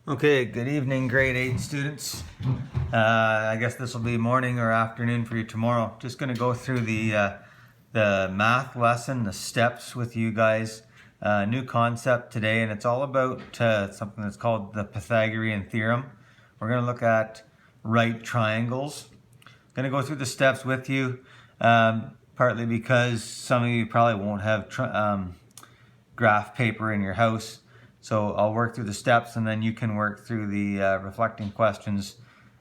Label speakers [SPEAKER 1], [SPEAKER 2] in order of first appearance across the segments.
[SPEAKER 1] Okay, good evening, grade 8 students. I guess this will be morning or afternoon for you tomorrow. Just going to go through the math lesson, the steps with you guys. New concept today, and it's all about something that's called the Pythagorean theorem. We're going to look at right triangles. I'm going to go through the steps with you, partly because some of you probably won't have graph paper in your house. So I'll work through the steps and then you can work through the reflecting questions,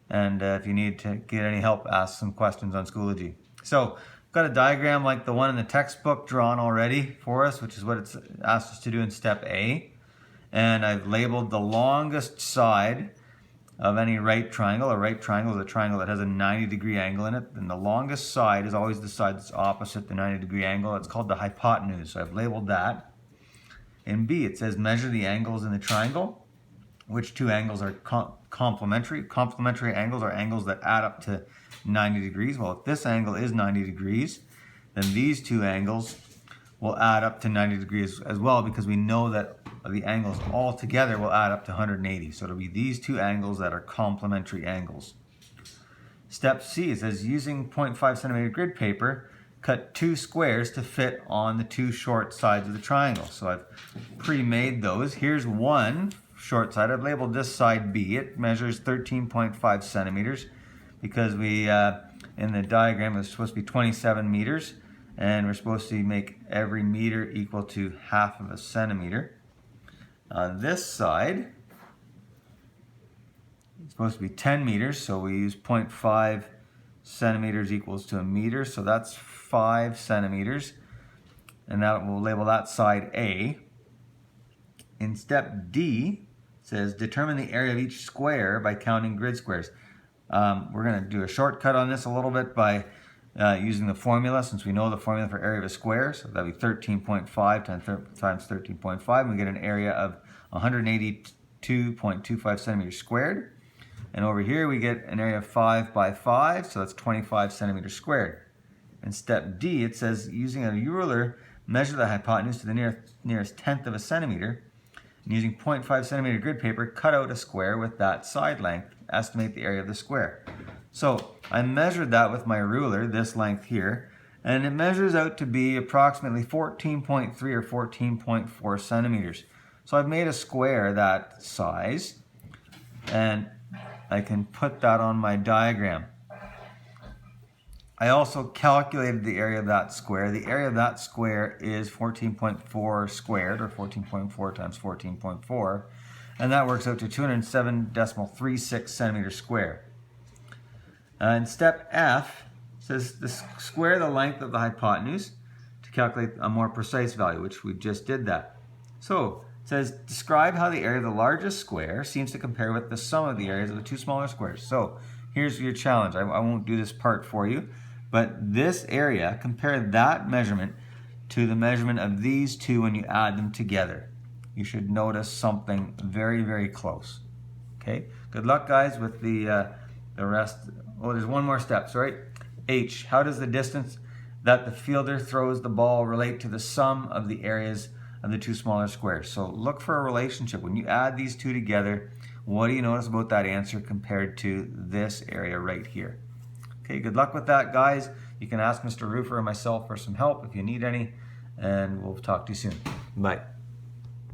[SPEAKER 1] and if you need to get any help, ask some questions on Schoology. So I've got a diagram like the one in the textbook drawn already for us, which is what it's asked us to do in step A. And I've labeled the longest side of any right triangle. A right triangle is a triangle that has a 90-degree angle in it, and the longest side is always the side that's opposite the 90-degree angle. It's called the hypotenuse, so I've labeled that. In B, it says measure the angles in the triangle. Which two angles are complementary? Complementary angles are angles that add up to 90 degrees. Well, if this angle is 90 degrees, then these two angles will add up to 90 degrees as well, because we know that the angles all together will add up to 180. So it'll be these two angles that are complementary angles. Step C, it says using 0.5 centimeter grid paper, cut two squares to fit on the two short sides of the triangle. So I've pre-made those. Here's one short side. I've labeled this side B. It measures 13.5 centimeters because we, in the diagram, it's supposed to be 27 meters, and we're supposed to make every meter equal to half of a centimeter. This side is supposed to be 10 meters, so we use 0.5 centimeters equals to a meter, so that's 5 centimeters, and that we'll label that side A. In step D, it says determine the area of each square by counting grid squares. We're going to do a shortcut on this a little bit by using the formula, since we know the formula for area of a square. So that'll be 13.5 times 13.5, and we get an area of 182.25 centimeters squared. And over here we get an area of 5 by 5, so that's 25 centimeters squared. In step D, it says using a ruler, measure the hypotenuse to the nearest tenth of a centimeter, and using 0.5 centimeter grid paper, cut out a square with that side length. Estimate the area of the square. So I measured that with my ruler, this length here, and it measures out to be approximately 14.3 or 14.4 centimeters. So I've made a square that size, and I can put that on my diagram. I also calculated the area of that square. The area of that square is 14.4 squared, or 14.4 times 14.4, and that works out to 207.36 centimeters squared. In step F, it says square the length of the hypotenuse to calculate a more precise value, which we just did that. So it says describe how the area of the largest square seems to compare with the sum of the areas of the two smaller squares. So here's your challenge. I won't do this part for you, but this area, compare that measurement to the measurement of these two when you add them together. You should notice something very, very close. Okay, good luck guys with the rest. Oh, there's one more step, sorry. H, how does the distance that the fielder throws the ball relate to the sum of the areas of the two smaller squares? So look for a relationship. When you add these two together, what do you notice about that answer compared to this area right here? Okay, good luck with that, guys. You can ask Mr. Roofer or myself for some help if you need any, and we'll talk to you soon. Bye.